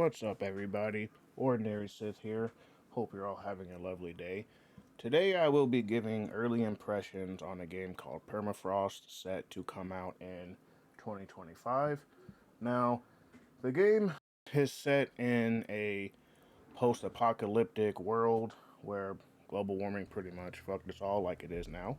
What's up, everybody? Ordinary Sith here. Hope you're all having a lovely day. Today, I will be giving early impressions on a game called PermaFrost, set to come out in 2025. Now, the game is set in a post apocalyptic world where global warming pretty much fucked us all like it is now.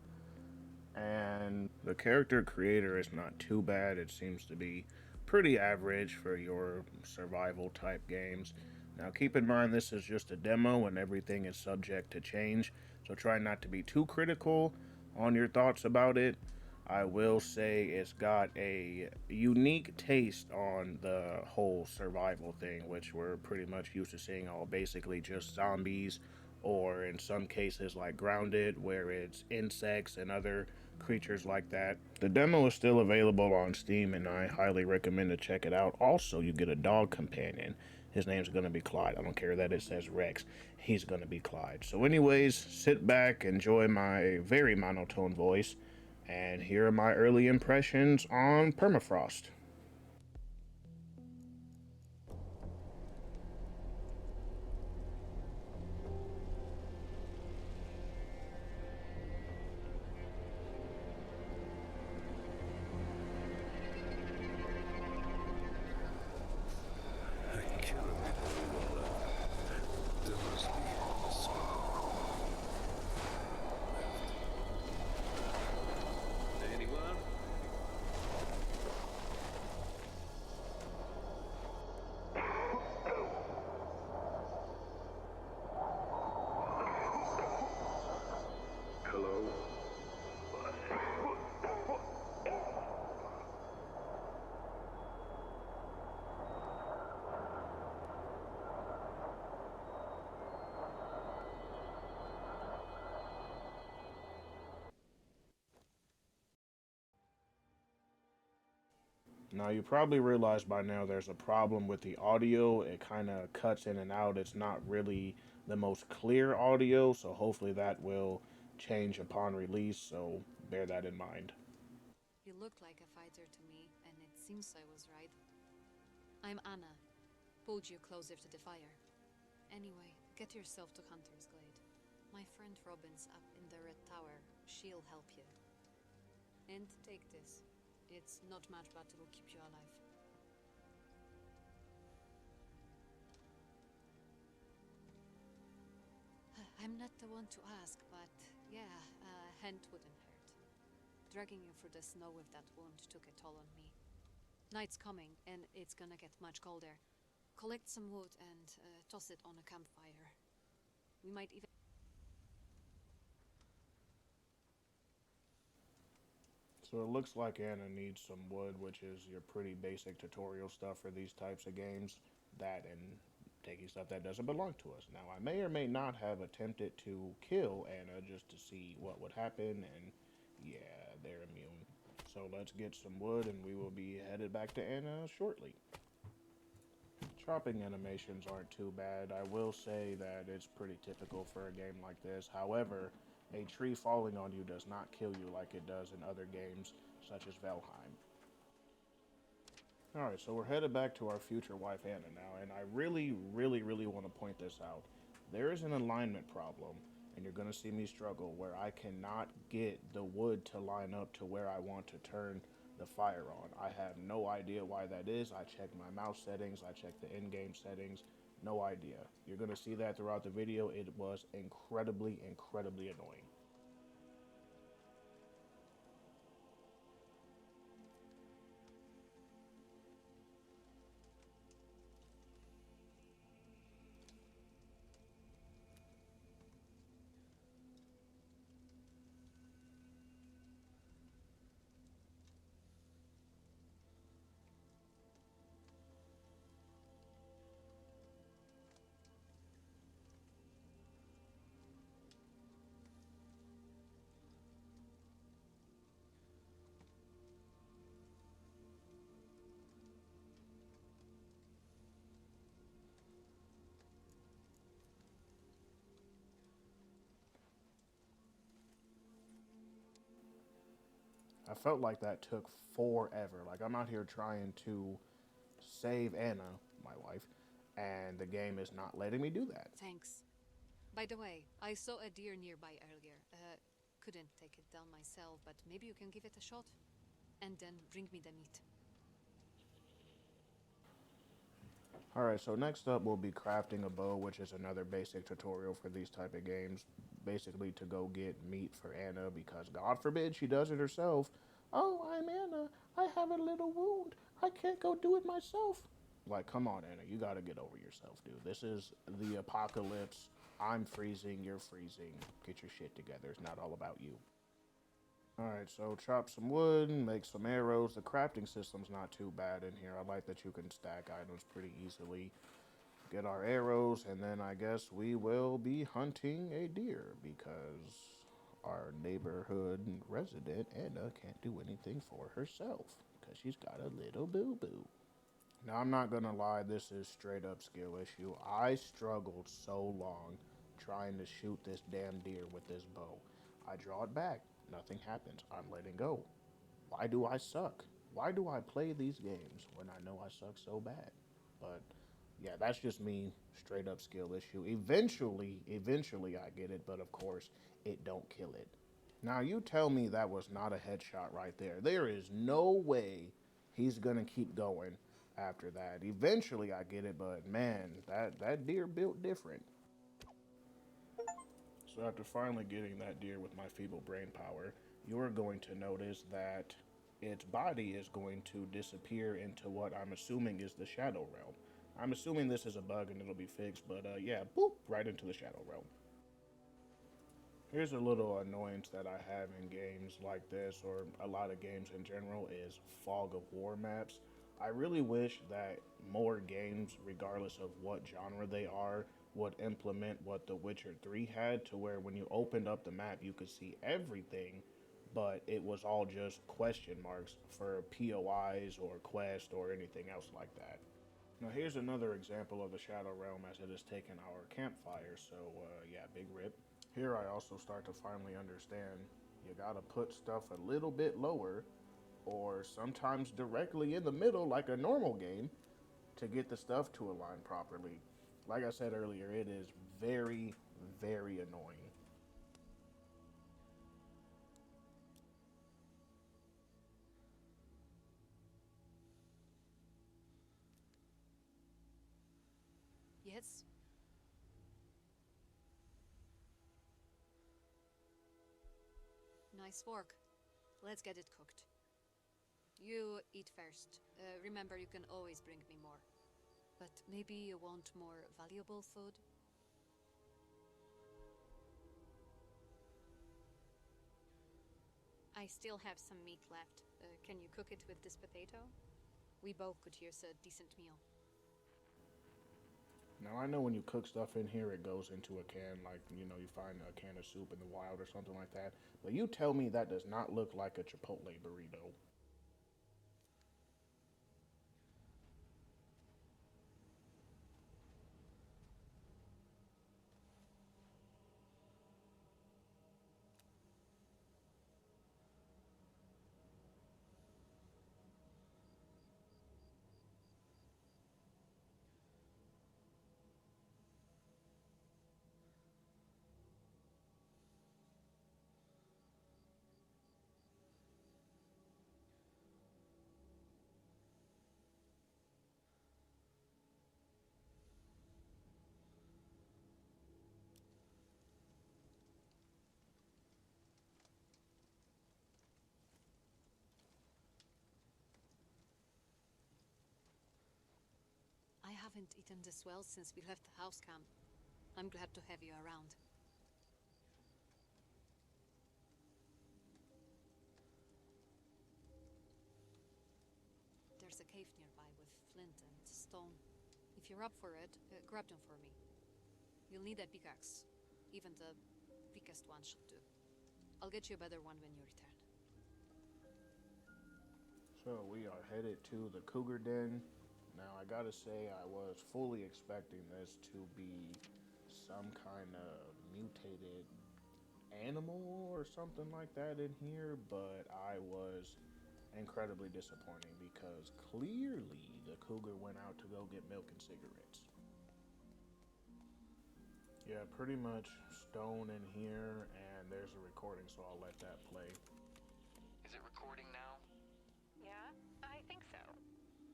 And the character creator is not too bad. It seems to be pretty average for your survival type games. Now, keep in mind this is just a demo and everything is subject to change, so try not to be too critical on your thoughts about it. I will say it's got a unique taste on the whole survival thing, which we're pretty much used to seeing all basically just zombies, or in some cases like Grounded, where it's insects and other creatures like that. The demo is still available on Steam, and I highly recommend to check it out. Also, you get a dog companion. His name's going to be Clyde. I don't care that it says Rex. He's going to be Clyde. So, anyways, sit back, enjoy my very monotone voice, and here are my early impressions on Permafrost. I killed everyone alive. There must be a smoke left. Anyone? Hello? Now, you probably realize by now there's a problem with the audio. It kind of cuts in and out. It's not really the most clear audio, so hopefully that will change upon release, so bear that in mind. You look like a fighter to me, and it seems I was right. I'm Anna. Pulled you closer to the fire. Anyway, get yourself to Hunter's Glade. My friend Robin's up in the Red Tower. She'll help you. And take this. It's not much, but it'll keep you alive. I'm not the one to ask, but yeah, a hint wouldn't hurt. Dragging you through the snow with that wound took a toll on me. Night's coming, and it's gonna get much colder. Collect some wood and toss it on a campfire. We might even... So it looks like Anna needs some wood, which is your pretty basic tutorial stuff for these types of games. That and taking stuff that doesn't belong to us. Now, I may or may not have attempted to kill Anna just to see what would happen, and yeah, they're immune. So let's get some wood, and we will be headed back to Anna shortly. Chopping animations aren't too bad. I will say that it's pretty typical for a game like this. However, a tree falling on you does not kill you like it does in other games, such as Valheim. Alright, so we're headed back to our future wife Anna now, and I really want to point this out. There is an alignment problem, and you're going to see me struggle, where I cannot get the wood to line up to where I want to turn the fire on. I have no idea why that is. I checked my mouse settings, I checked the in-game settings, no idea. You're going to see that throughout the video. It was incredibly annoying. I felt like that took forever. Like, I'm out here trying to save Anna, my wife, and the game is not letting me do that. Thanks. By the way, I saw a deer nearby earlier. Couldn't take it down myself, but maybe you can give it a shot. And then bring me the meat. Alright, so next up we'll be crafting a bow, which is another basic tutorial for these type of games. Basically to go get meat for Anna because God forbid she does it herself. Oh, I'm Anna. I have a little wound. I can't go do it myself. Like, come on, Anna. You gotta get over yourself, dude. This is the apocalypse. I'm freezing. You're freezing. Get your shit together. It's not all about you. Alright, so chop some wood, make some arrows. The crafting system's not too bad in here. I like that you can stack items pretty easily. Get our arrows, and then I guess we will be hunting a deer because our neighborhood resident, Anna, can't do anything for herself because she's got a little boo-boo. Now, I'm not gonna lie, this is straight up skill issue. I struggled so long trying to shoot this damn deer with this bow. I draw it back, nothing happens. I'm letting go. Why do I suck? Why do I play these games when I know I suck so bad? But yeah, that's just me, straight up skill issue. Eventually I get it, but of course it don't kill it. Now you tell me that was not a headshot right there. There is no way he's gonna keep going after that. Eventually I get it, but man, that deer built different. So after finally getting that deer with my feeble brain power, you're going to notice that its body is going to disappear into what I'm assuming is the Shadow Realm. I'm assuming this is a bug and it'll be fixed, but yeah, boop, right into the Shadow Realm. Here's a little annoyance that I have in games like this, or a lot of games in general, is fog of war maps. I really wish that more games, regardless of what genre they are, would implement what The Witcher 3 had, to where when you opened up the map, you could see everything, but it was all just question marks for POIs or quest or anything else like that. Now here's another example of the Shadow Realm as it has taken our campfire, so yeah, big rip. Here I also start to finally understand you gotta put stuff a little bit lower or sometimes directly in the middle like a normal game to get the stuff to align properly. Like I said earlier, it is very, very annoying. Yes? Nice work. Let's get it cooked. You eat first. Remember, you can always bring me more. But maybe you want more valuable food? I still have some meat left. Can you cook it with this potato? We both could use a decent meal. Now I know when you cook stuff in here, it goes into a can, like you find a can of soup in the wild or something like that. But you tell me that does not look like a Chipotle burrito. I haven't eaten this well since we left the house camp. I'm glad to have you around. There's a cave nearby with flint and stone. If you're up for it, grab them for me. You'll need a pickaxe. Even the weakest one should do. I'll get you a better one when you return. So we are headed to the Cougar Den. Now I gotta say I was fully expecting this to be some kind of mutated animal or something like that in here, but I was incredibly disappointing because clearly the cougar went out to go get milk and cigarettes. Yeah, pretty much stone in here, and there's a recording, so I'll let that play. Is it recording now? Yeah, I think so.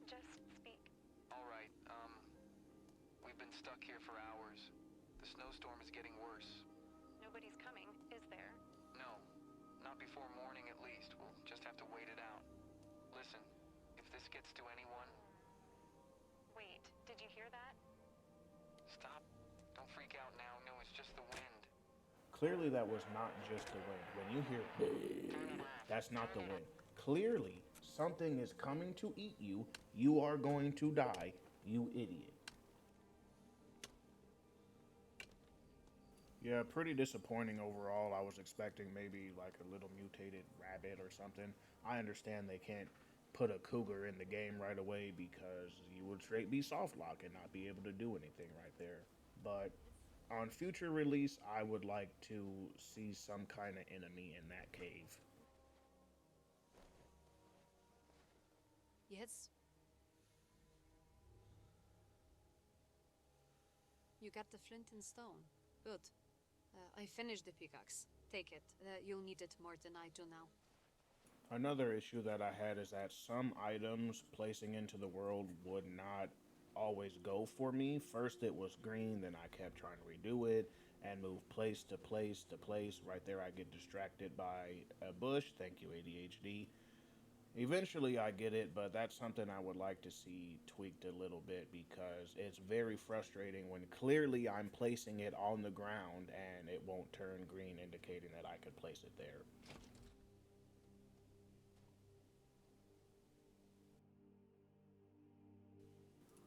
Just speak. Alright, we've been stuck here for hours. The snowstorm is getting worse. Nobody's coming, is there? No, not before morning at least. We'll just have to wait it out. Listen, if this gets to anyone... Wait, did you hear that? Stop. Don't freak out now. No, it's just the wind. Clearly, that was not just the wind. When you hear, that's not the wind. Clearly, something is coming to eat you. You are going to die, you idiot. Yeah, pretty disappointing overall. I was expecting maybe like a little mutated rabbit or something. I understand they can't put a cougar in the game right away because you would straight be soft lock and not be able to do anything right there. But on future release, I would like to see some kind of enemy in that cave. Yes? You got the flint and stone. Good. I finished the pickaxe. Take it. You'll need it more than I do now. Another issue that I had is that some items placing into the world would not always go for me. First it was green, then I kept trying to redo it and move place to place to place. Right there I get distracted by a bush. Thank you, ADHD. Eventually I get it, but that's something I would like to see tweaked a little bit because it's very frustrating when clearly I'm placing it on the ground and it won't turn green indicating that I could place it there.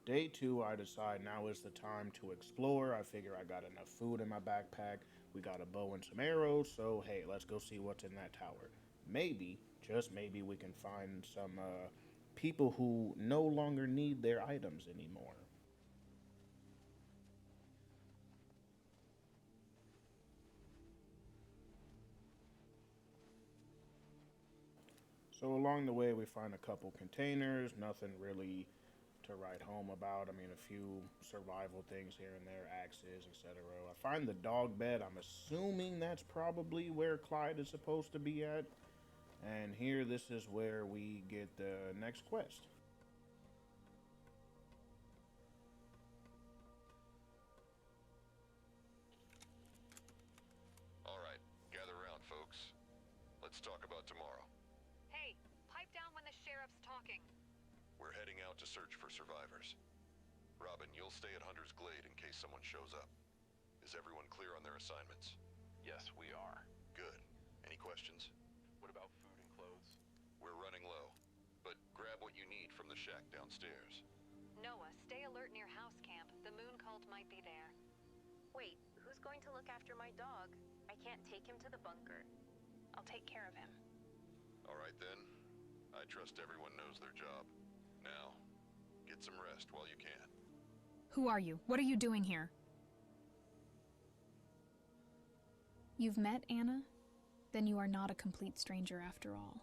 Day two, I decide now is the time to explore. I figure I got enough food in my backpack. We got a bow and some arrows, so hey, let's go see what's in that tower. Maybe, just maybe, we can find some people who no longer need their items anymore. So along the way, we find a couple containers, nothing really to write home about. I mean, a few survival things here and there, axes, etc. I find the dog bed. I'm assuming that's probably where Clyde is supposed to be at. And here, this is where we get the next quest. Alright, gather around, folks. Let's talk about tomorrow. Hey, pipe down when the sheriff's talking. We're heading out to search for survivors. Robin, you'll stay at Hunter's Glade in case someone shows up. Is everyone clear on their assignments? Yes, we are. Good. Any questions? What about food and clothes? We're running low, but grab what you need from the shack downstairs. Noah, stay alert near house camp. The moon cult might be there. Wait, who's going to look after my dog? I can't take him to the bunker. I'll take care of him. Alright then. I trust everyone knows their job. Now, get some rest while you can. Who are you? What are you doing here? You've met Anna? Then you are not a complete stranger after all.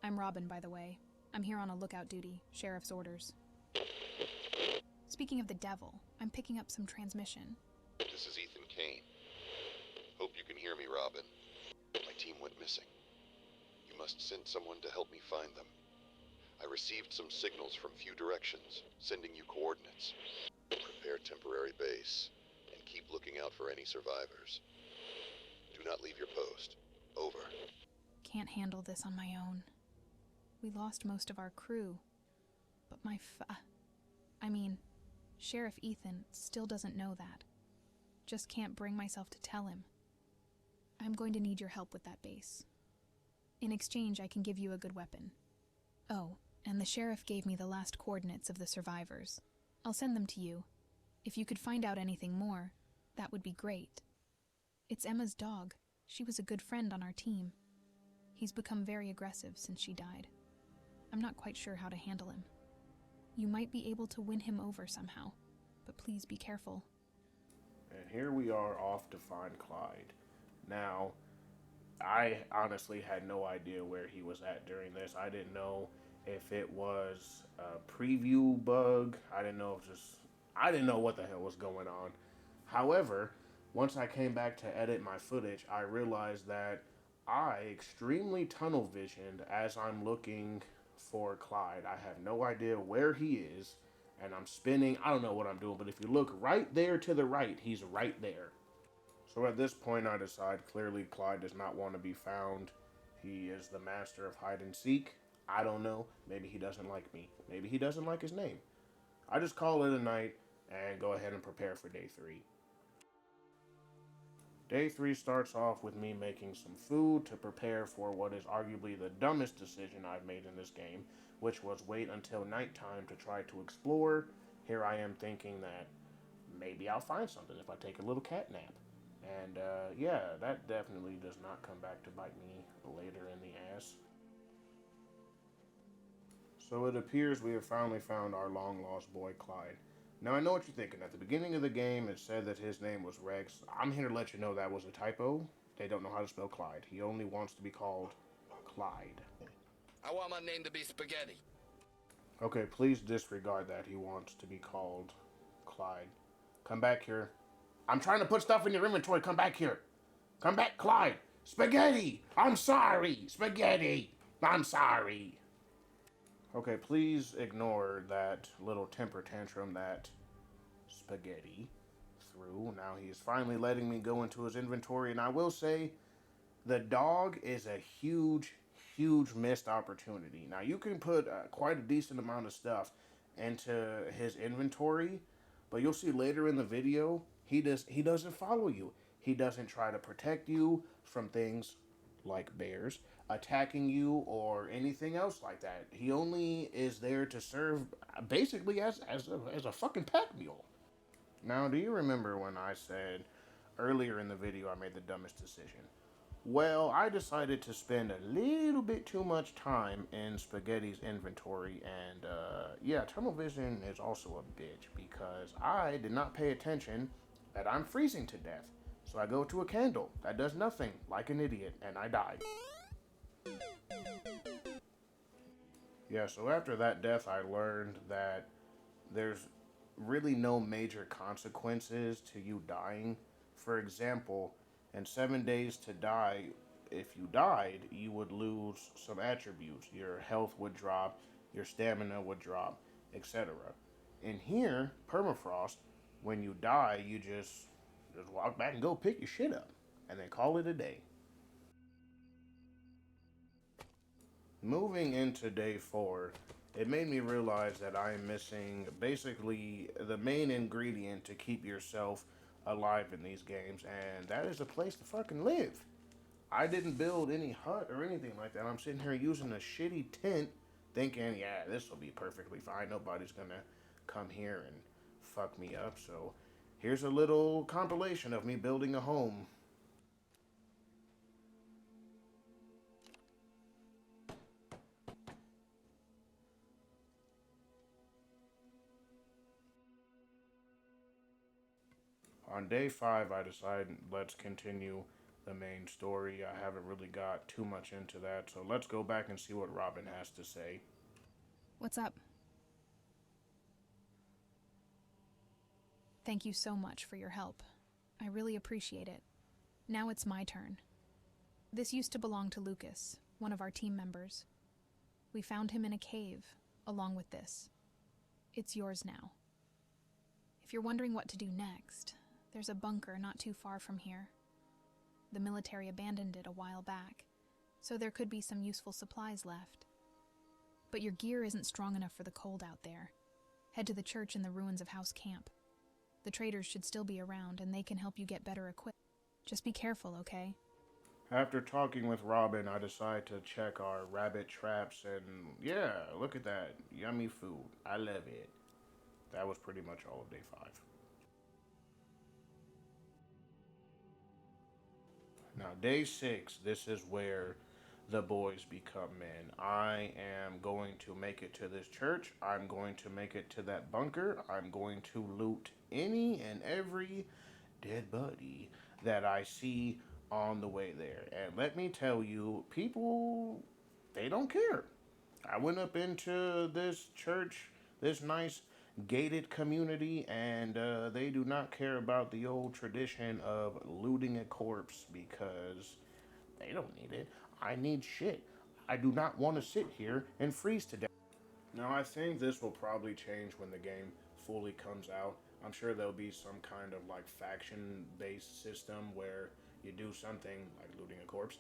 I'm Robin, by the way. I'm here on a lookout duty, sheriff's orders. Speaking of the devil, I'm picking up some transmission. This is Ethan Kane. Hope you can hear me, Robin. My team went missing. You must send someone to help me find them. I received some signals from few directions, sending you coordinates. Prepare temporary base, and keep looking out for any survivors. Do not leave your post. Over. Can't handle this on my own. We lost most of our crew. But Sheriff Ethan still doesn't know that. Just can't bring myself to tell him. I'm going to need your help with that base. In exchange, I can give you a good weapon. Oh, and the sheriff gave me the last coordinates of the survivors. I'll send them to you. If you could find out anything more, that would be great. It's Emma's dog. She was a good friend on our team. He's become very aggressive since she died. I'm not quite sure how to handle him. You might be able to win him over somehow, but please be careful. And here we are off to find Clyde. Now, I honestly had no idea where he was at during this. I didn't know if it was a preview bug. I didn't know what the hell was going on. However, Once I came back to edit my footage, I realized that I extremely tunnel visioned as I'm looking for Clyde. I have no idea where he is, and I'm spinning. I don't know what I'm doing, but if you look right there to the right, he's right there. So at this point, I decide clearly Clyde does not want to be found. He is the master of hide and seek. I don't know. Maybe he doesn't like me. Maybe he doesn't like his name. I just call it a night and go ahead and prepare for day three. Day three starts off with me making some food to prepare for what is arguably the dumbest decision I've made in this game, which was wait until nighttime to try to explore. Here I am thinking that maybe I'll find something if I take a little cat nap. And yeah, that definitely does not come back to bite me later in the ass. So it appears we have finally found our long lost boy Clyde. Now I know what you're thinking. At the beginning of the game, it said that his name was Rex. I'm here to let you know that was a typo. They don't know how to spell Clyde. He only wants to be called Clyde. I want my name to be Spaghetti. Okay, please disregard that. He wants to be called Clyde. Come back here. I'm trying to put stuff in your inventory. Come back here. Come back, Clyde. Spaghetti. I'm sorry. Spaghetti. I'm sorry. Okay, please ignore that little temper tantrum that Spaghetti threw. Now he is finally letting me go into his inventory, and I will say the dog is a huge, huge missed opportunity. Now you can put quite a decent amount of stuff into his inventory, but you'll see later in the video he doesn't follow you. He doesn't try to protect you from things like bears attacking you or anything else like that. He only is there to serve basically as a fucking pack mule. Now, do you remember when I said earlier in the video I made the dumbest decision? Well, I decided to spend a little bit too much time in Spaghetti's inventory, and yeah, tunnel vision is also a bitch because I did not pay attention that I'm freezing to death. So I go to a candle that does nothing, like an idiot, and I die. Yeah, so after that death, I learned that there's really no major consequences to you dying. For example, in 7 days to die, if you died, you would lose some attributes. Your health would drop, your stamina would drop, etc. In here, permafrost, when you die, you just walk back and go pick your shit up, and then call it a day. Moving into day four, it made me realize that I am missing basically the main ingredient to keep yourself alive in these games, and that is a place to fucking live. I didn't build any hut or anything like that. I'm sitting here using a shitty tent, thinking, yeah, this will be perfectly fine. Nobody's gonna come here and fuck me up. So here's a little compilation of me building a home. On day five, I decided let's continue the main story. I haven't really got too much into that, so let's go back and see what Robin has to say. What's up? Thank you so much for your help. I really appreciate it. Now it's my turn. This used to belong to Lucas, one of our team members. We found him in a cave, along with this. It's yours now. If you're wondering what to do next, there's a bunker not too far from here. The military abandoned it a while back, so there could be some useful supplies left. But your gear isn't strong enough for the cold out there. Head to the church in the ruins of House Camp. The traders should still be around, and they can help you get better equipped. Just be careful, okay? After talking with Robin, I decided to check our rabbit traps, and yeah, look at that. Yummy food. I love it. That was pretty much all of day five. Now, day six, this is where the boys become men. I am going to make it to this church. I'm going to make it to that bunker. I'm going to loot any and every dead body that I see on the way there. And let me tell you, people, they don't care. I went up into this church, this nice gated community, and they do not care about the old tradition of looting a corpse because they don't need it. I need shit. I do not want to sit here and freeze to death. Now, I think this will probably change when the game fully comes out. I'm sure there'll be some kind of like faction based system where you do something like looting a corpse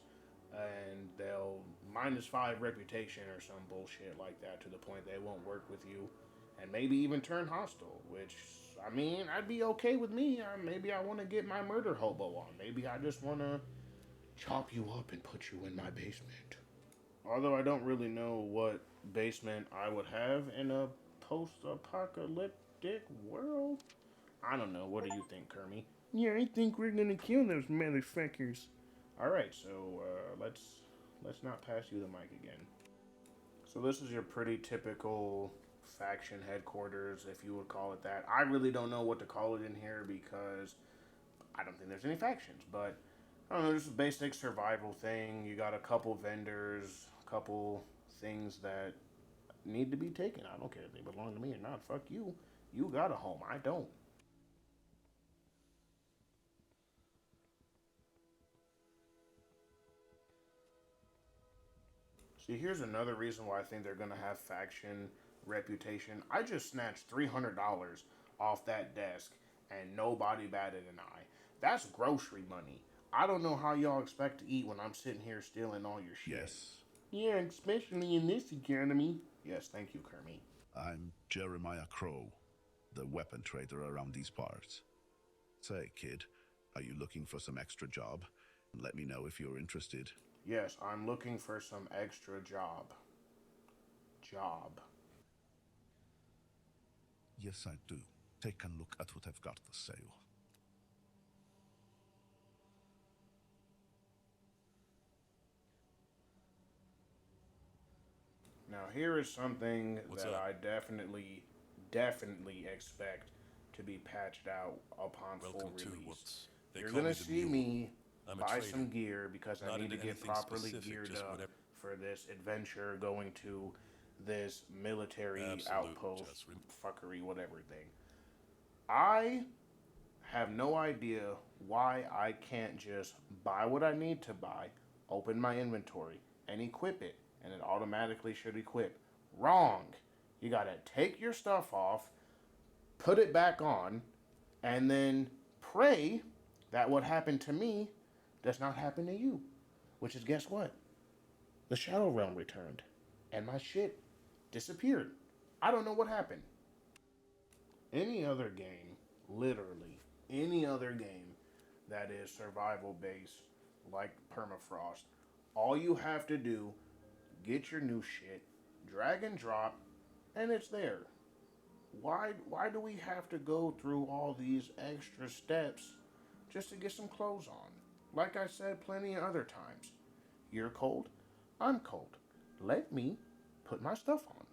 and they'll -5 reputation or some bullshit like that to the point they won't work with you and maybe even turn hostile, which I mean, I'd be okay with me. Maybe I want to get my murder hobo on. Maybe I just want to chop you up and put you in my basement. Although I don't really know what basement I would have in a post-apocalyptic world. I don't know. What do you think, Kermie? Yeah, I think we're gonna kill those motherfuckers. All right, so let's not pass you the mic again. So this is your pretty typical faction headquarters, if you would call it that. I really don't know what to call it in here because I don't think there's any factions, but I don't know, just a basic survival thing. You got a couple vendors, a couple things that need to be taken. I don't care if they belong to me or not. Fuck you. You got a home. I don't. See, here's another reason why I think they're gonna have faction reputation. I just snatched $300 off that desk and nobody batted an eye. That's grocery money. I don't know how y'all expect to eat when I'm sitting here stealing all your shit. Yes, Yeah, especially in this economy. Yes, thank you, Kermie. I'm Jeremiah Crow, the weapon trader around these parts. Say, kid, are you looking for some extra job? Let me know if you're interested. Yes, I'm looking for some extra job. Job. Yes, I do. Take a look at what I've got for sale. Now, here is something What's that up? I definitely expect to be patched out upon full Welcome to release. what's they You're call gonna me the see mule. me I'm a buy trader. some gear because I Not need to into get anything properly specific, geared just up whatever. for this adventure going to this military Absolute, outpost just fuckery whatever thing. I have no idea why I can't just buy what I need to buy, open my inventory, and equip it, and it automatically should equip. Wrong. You gotta take your stuff off, put it back on, and then pray that what happened to me does not happen to you. Which is, guess what? The Shadow Realm returned, and my shit disappeared. I don't know what happened. Any other game, literally, any other game that is survival based, like Permafrost, all you have to do, get your new shit, drag and drop, and it's there. Why do we have to go through all these extra steps just to get some clothes on? Like I said plenty of other times. You're cold, I'm cold. Let me put my stuff on.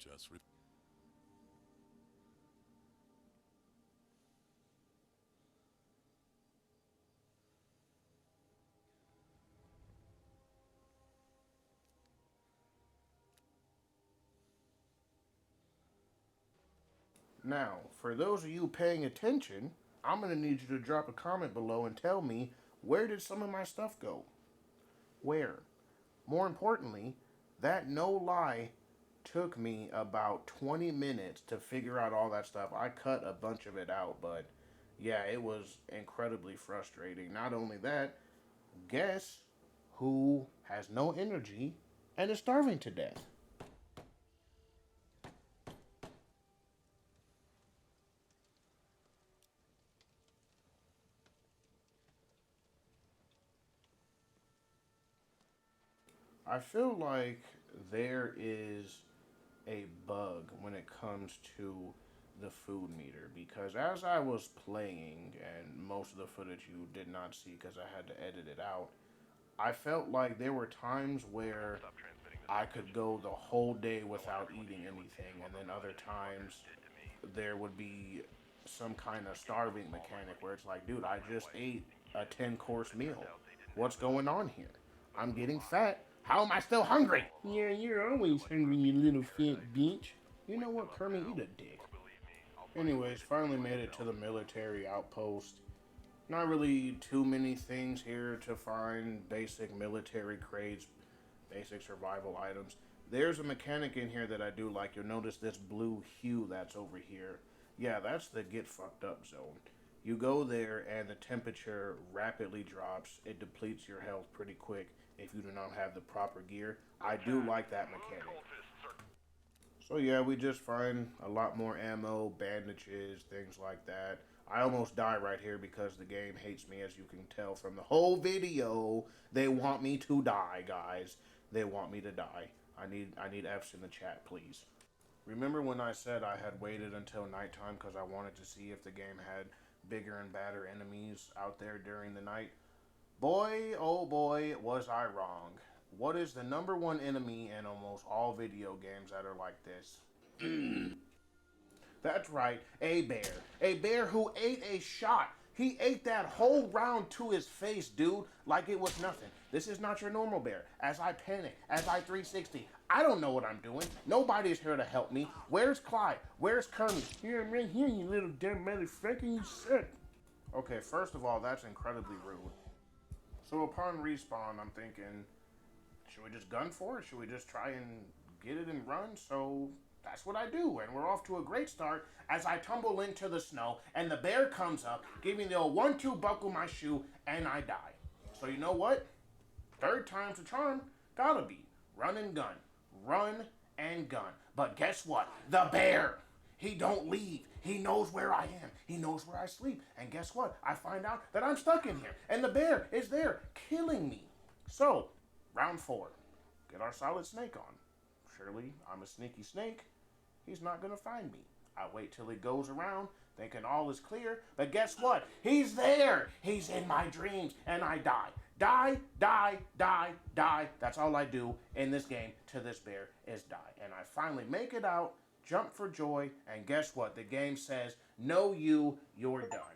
just Now, for those of you paying attention, I'm gonna need you to drop a comment below and tell me where did some of my stuff go? Where? More importantly, that no lie took me about 20 minutes to figure out all that stuff. I cut a bunch of it out, but yeah, it was incredibly frustrating. Not only that, guess who has no energy and is starving to death? I feel like there is a bug when it comes to the food meter because as I was playing, and most of the footage you did not see because I had to edit it out, I felt like there were times where I could go the whole day without eating anything, and then other times there would be some kind of starving mechanic where it's like, dude, I just ate a 10-course meal. What's going on here? I'm getting fat. How am I still hungry? Yeah, you're always hungry, you little fat bitch. You know what, Kermit? Eat a dick. Anyways, finally made it to the military outpost. Not really too many things here to find. Basic military crates, basic survival items. There's a mechanic in here that I do like. You'll notice this blue hue that's over here. Yeah, that's the get fucked up zone. You go there and the temperature rapidly drops. It depletes your health pretty quick if you do not have the proper gear. I do like that mechanic. So yeah, we just find a lot more ammo, bandages, things like that. I almost die right here because the game hates me, as you can tell from the whole video. They want me to die, guys. They want me to die. I need F's in the chat, please. Remember when I said I had waited until nighttime because I wanted to see if the game had bigger and badder enemies out there during the night? Boy, oh boy, was I wrong. What is the number one enemy in almost all video games that are like this? That's right, a bear. A bear who ate a shot. He ate that whole round to his face, dude, like it was nothing. This is not your normal bear. As I panic, as I 360, I don't know what I'm doing. Nobody's here to help me. Where's Clyde? Where's Kermit? Here, I'm right here, you little damn motherfucker, you suck. Okay, first of all, that's incredibly rude. So upon respawn, I'm thinking, should we just gun for it? Should we just try and get it and run? So that's what I do, and we're off to a great start as I tumble into the snow, and the bear comes up, giving the old 1-2 buckle my shoe, and I die. So you know what? Third time's a charm. Gotta be. Run and gun. Run and gun. But guess what? The bear! He don't leave. He knows where I am. He knows where I sleep. And guess what? I find out that I'm stuck in here. And the bear is there, killing me. So, round 4. Get our solid snake on. Surely, I'm a sneaky snake. He's not gonna find me. I wait till he goes around, thinking all is clear. But guess what? He's there. He's in my dreams. And I die. Die, die, die, die. That's all I do in this game to this bear is die. And I finally make it out, jump for joy, and guess what? The game says, no, you're done.